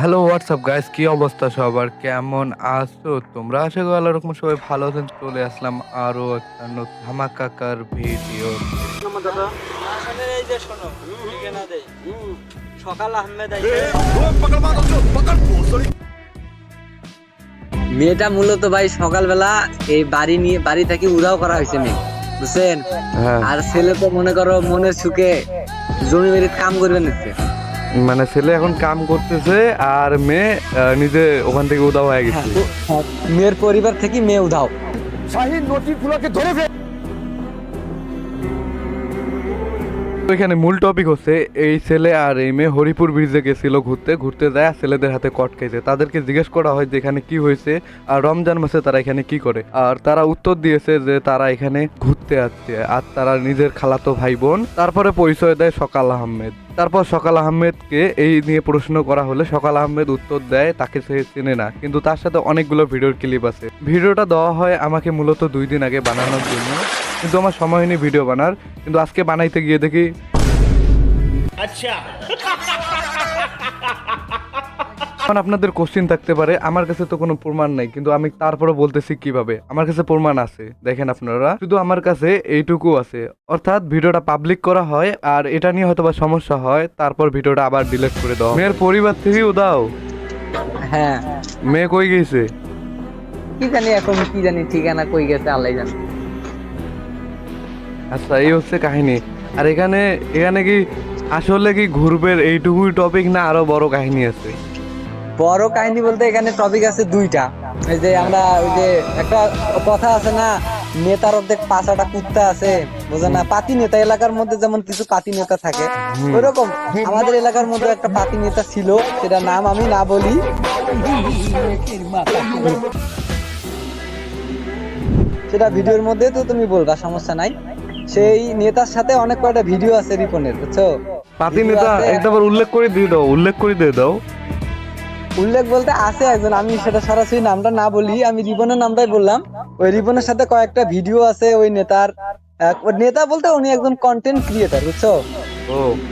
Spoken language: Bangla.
হ্যালো হোয়াটসঅ্যাপ গাইস, কি অবস্থা সবার? কেমন আছো তোমরা? আশা করি আল্লাহর রহমতে সবাই ভালো আছেন। চলে আসলাম আরো একটা ধামাকাকার ভিডিওতে। আমার দাদা আসলে এই যে শোনো ঠিকানা দেই সকাল আহমেদ আইছে। মেয়েটা মূলত ভাই সকালবেলা এই বাড়ি থেকে উধাও করা হয়েছে মেয়ে, বুঝছেন? হ্যাঁ, আর ছেলে তো মনে করো মনের সুখে জমি বাড়ির কাম করবে নিচ্ছে। মানে ছেলে এখন কাম করতেছে আর মেয়ে নিজে ওখান থেকে উদাও হয়ে গেছে। মেয়ের পরিবার থেকে মেয়ে উধাও। এখানে মূল টপিক হচ্ছে এই ছেলে আর এই মেয়ে হরিপুর ব্রিজে গেছিল ঘুরতে যায় ছেলেদের হাতে কট খাইছে। তাদেরকে জিজ্ঞেস করা হয় যে এখানে কি হয়েছে আর রমজান মাসে তারা এখানে কি করে, আর তারা উত্তর দিয়েছে যে তারা এখানে ঘুরতে আসছে আর তারা নিজের খালাতো ভাই বোন। তারপরে পরিচয় দেয় সকাল আহমেদ। তারপর সকাল আহমেদকে এই নিয়ে প্রশ্ন করা হলে সকাল আহমেদ উত্তর দেয় তাকে সে চেনে না, কিন্তু তার সাথে অনেকগুলো ভিডিওর ক্লিপ আছে। ভিডিওটা দেওয়া হয় আমাকে মূলত 2 দিন আগে বানানোর জন্য, কিন্তু আমার সময় হয়নি ভিডিও বানার। কিন্তু আজকে বানাইতে গিয়ে দেখি এখন আপনাদের কোশ্চিন থাকতে পারে আমার কাছে তো কোনো প্রমাণ নাই, কিন্তু আমি তারপরে বলতেছি কিভাবে। আমার কাছে প্রমাণ আছে, দেখেন আপনারা, শুধু আমার কাছে এইটুকু আছে। অর্থাৎ ভিডিওটা পাবলিক করা হয় আর এটা নিয়ে হয়তোবা সমস্যা হয়, তারপর ভিডিওটা আবার ডিলিট করে দাও। মেয়ের পরিবার থেকেই উদাও। হ্যাঁ, মেয়ে কই গেছে? কি জানি এখন, কি জানি ঠিকানা কই গেছে আল্লাহ জানে। আচ্ছা, এই হচ্ছে কাহিনী। আর এখানে এখানে কি আসলে কি ঘুরবের এইটুকুই টপিক না আরো বড় কাহিনী আছে? বড় কাহিনী বলতে এখানে টপিক আছে দুইটা। এই যে আমরা ওই যে একটা কথা আছে না, নেতার অর্ধেক পাঁচাটা কুত্তা আছে, বুঝে না? পাতি নেতা, এলাকার মধ্যে যেমন কিছু পাতি নেতা থাকে, ওইরকম আমাদের এলাকার মধ্যে একটা পাতি নেতা ছিল, সেটা নাম আমি না বলি। সেটা ভিডিওর মধ্যে তো তুমি বলবা, সমস্যা নাই। সেই নেতার সাথে অনেক কয়টা ভিডিও আছে রিপনের, বুঝছো? পাতি নেতা একবার উল্লেখ করে দিয়ে দাও, উল্লেখ করে দিয়ে দাও। উল্লেখ বলতে আছে একজন, আমি সেটা সরাসরি নামটা না বলি, আমি রিবনের নামটাই বললাম। ওই রিবনের সাথে কয়েকটা ভিডিও আছে ওই নেতার। ওই নেতা বলতে উনি একজন কন্টেন্ট ক্রিয়েটার, বুঝছো? ও